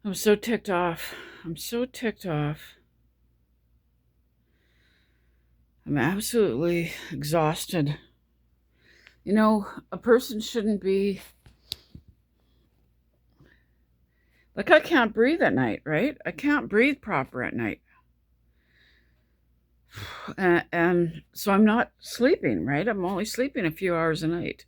I'm so ticked off. I'm so ticked off. I'm absolutely exhausted. You know, a person shouldn't be like, I can't breathe at night, right? I can't breathe proper at night. And so I'm not sleeping, right? I'm only sleeping a few hours a night.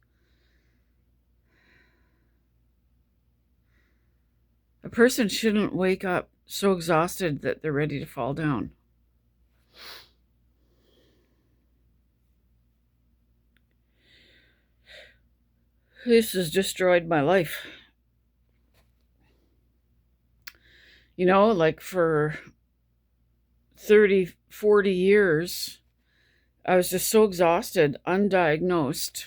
A person shouldn't wake up so exhausted that they're ready to fall down. This has destroyed my life. You know, like for 30, 40 years, I was just so exhausted, undiagnosed,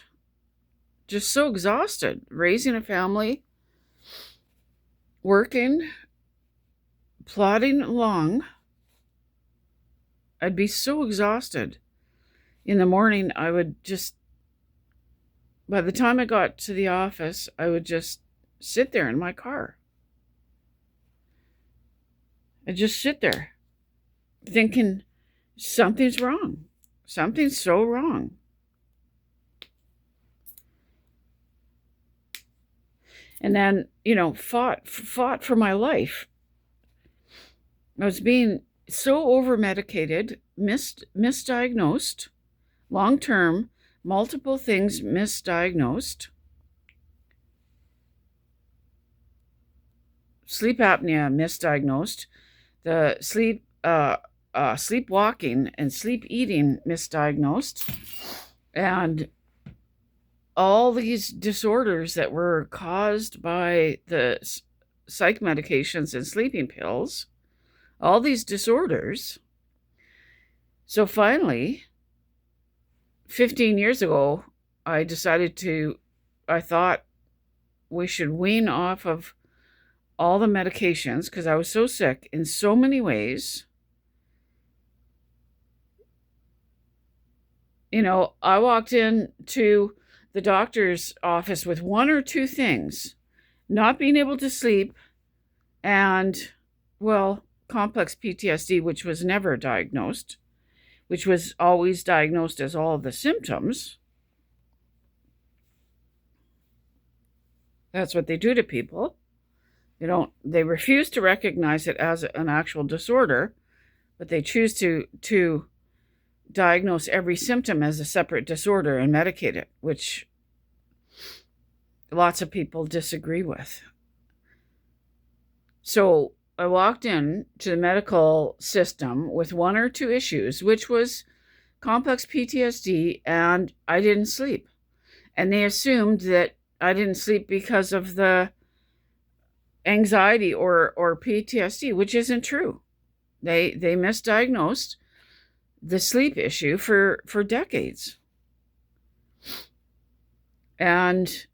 just so exhausted, raising a family, working, plodding along. I'd be so exhausted. In the morning, I would just, by the time I got to the office, I would just sit there in my car. I'd just sit there thinking, something's wrong. Something's so wrong. And then, fought for my life. I was being so over medicated, misdiagnosed, long term, multiple things misdiagnosed. Sleep apnea misdiagnosed, the sleepwalking and sleep eating misdiagnosed, and all these disorders that were caused by the psych medications and sleeping pills, all these disorders. So finally, 15 years ago, I thought we should wean off of all the medications because I was so sick in so many ways. I walked into the doctor's office with one or two things: not being able to sleep and, well, complex PTSD, which was never diagnosed, which was always diagnosed as all of the symptoms. That's what they do to people. They refuse to recognize it as an actual disorder, but they choose to diagnose every symptom as a separate disorder and medicate it, which lots of people disagree with. So I walked in to the medical system with one or two issues, which was complex PTSD, and I didn't sleep. And they assumed that I didn't sleep because of the anxiety or PTSD, which isn't true. They misdiagnosed the sleep issue for decades. And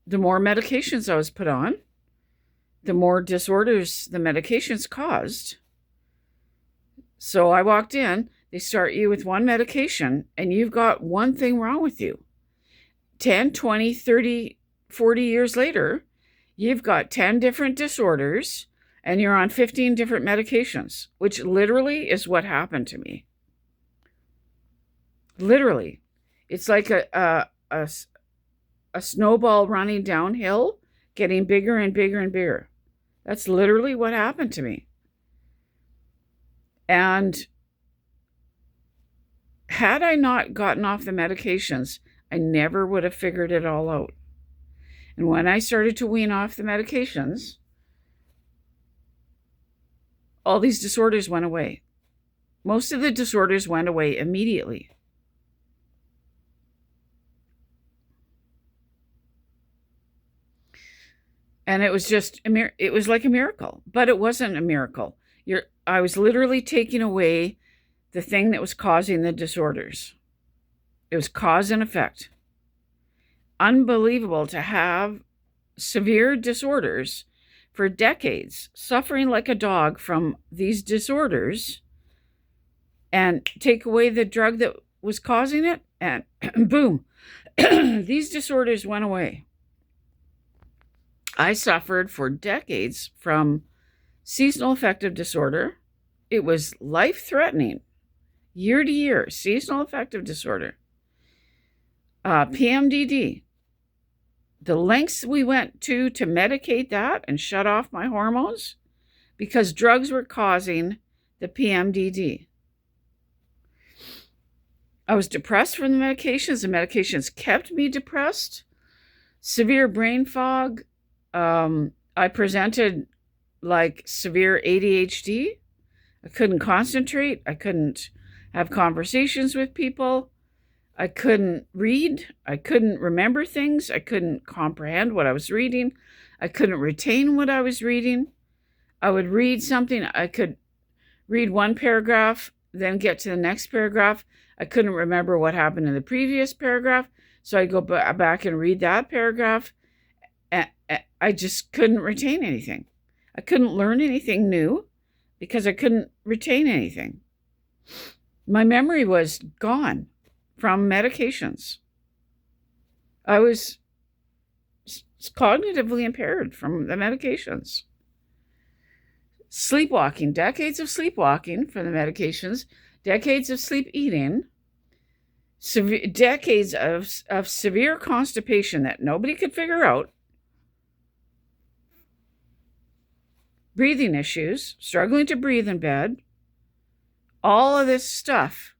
the more medications I was put on, the more disorders the medications caused. So I walked in, they start you with one medication, and you've got one thing wrong with you. 10, 20, 30, 40 years later, you've got 10 different disorders, and you're on 15 different medications, which literally is what happened to me. Literally. It's like a snowball running downhill, getting bigger and bigger and bigger. That's literally what happened to me. And had I not gotten off the medications, I never would have figured it all out. And when I started to wean off the medications, all these disorders went away. Most of the disorders went away immediately. And it was it was like a miracle, but it wasn't a miracle. I was literally taking away the thing that was causing the disorders. It was cause and effect. Unbelievable to have severe disorders for decades, suffering like a dog from these disorders, and take away the drug that was causing it, and boom, these disorders went away. I suffered for decades from seasonal affective disorder. It was life-threatening, year to year, seasonal affective disorder. PMDD. The lengths we went to medicate that and shut off my hormones because drugs were causing the PMDD. I was depressed from the medications. The medications kept me depressed. Severe brain fog. I presented like severe ADHD. I couldn't concentrate. I couldn't have conversations with people. I couldn't read. I couldn't remember things. I couldn't comprehend what I was reading. I couldn't retain what I was reading. I would read something. I could read one paragraph, then get to the next paragraph. I couldn't remember what happened in the previous paragraph, so I'd go back and read that paragraph. I just couldn't retain anything. I couldn't learn anything new because I couldn't retain anything. My memory was gone from medications. I was cognitively impaired from the medications. Sleepwalking, decades of sleepwalking from the medications, decades of sleep eating, decades of severe constipation that nobody could figure out, breathing issues, struggling to breathe in bed, all of this stuff.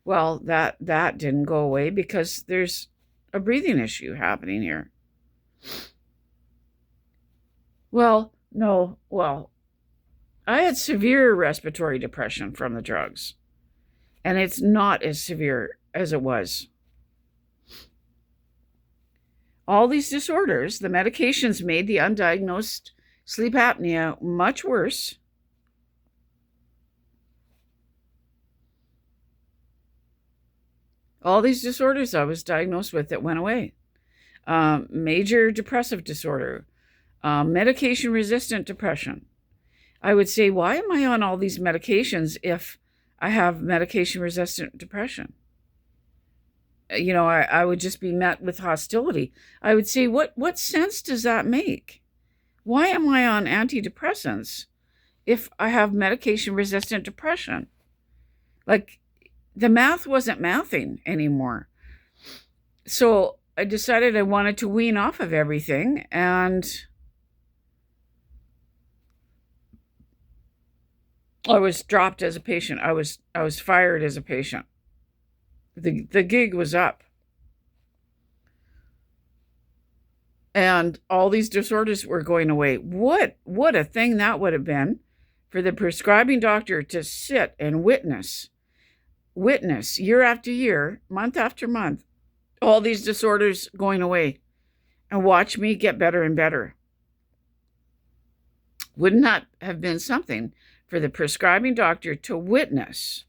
Well, that didn't go away because there's a breathing issue happening here. I had severe respiratory depression from the drugs, and it's not as severe as it was. All these disorders, the medications made the undiagnosed sleep apnea much worse. All these disorders I was diagnosed with that went away. Major depressive disorder, medication-resistant depression. I would say, why am I on all these medications if I have medication-resistant depression? I would just be met with hostility. I would say, what sense does that make? Why am I on antidepressants if I have medication-resistant depression? Like, the math wasn't mathing anymore. So I decided I wanted to wean off of everything, and I was dropped as a patient. I was fired as a patient. The gig was up. And all these disorders were going away. What a thing that would have been for the prescribing doctor to sit and witness year after year, month after month, all these disorders going away, and watch me get better and better. Wouldn't that have been something for the prescribing doctor to witness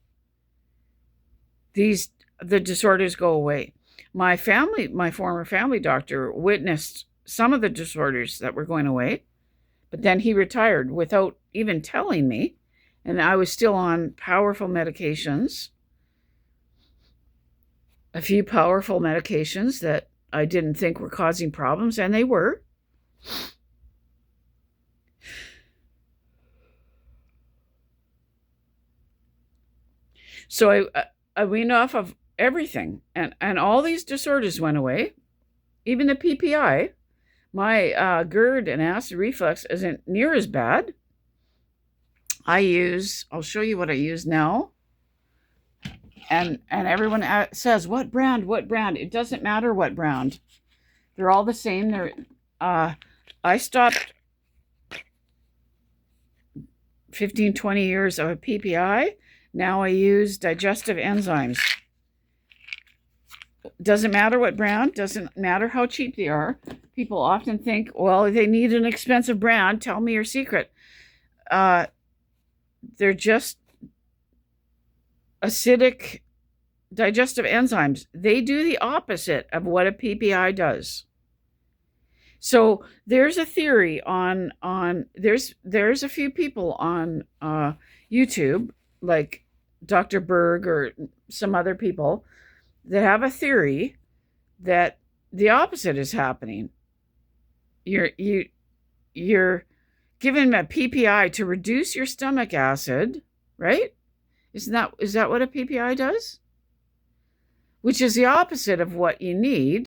the disorders go away? My former family doctor witnessed some of the disorders that were going away, but then he retired without even telling me, and I was still on powerful medications. A few powerful medications that I didn't think were causing problems, and they were. So I weaned off of everything, and all these disorders went away. Even the PPI, my GERD and acid reflux isn't near as bad. I'll show you what I use now. And everyone says, what brand? It doesn't matter what brand. They're all the same. I stopped 15, 20 years of a PPI. Now I use digestive enzymes. Doesn't matter what brand, doesn't matter how cheap they are. People often think, well, they need an expensive brand. Tell me your secret. They're just acidic digestive enzymes. They do the opposite of what a PPI does. So there's a theory there's a few people on YouTube, like Dr. Berg or some other people, that have a theory that the opposite is happening. you're given a PPI to reduce your stomach acid, right? Is that what a PPI does? Which is the opposite of what you need.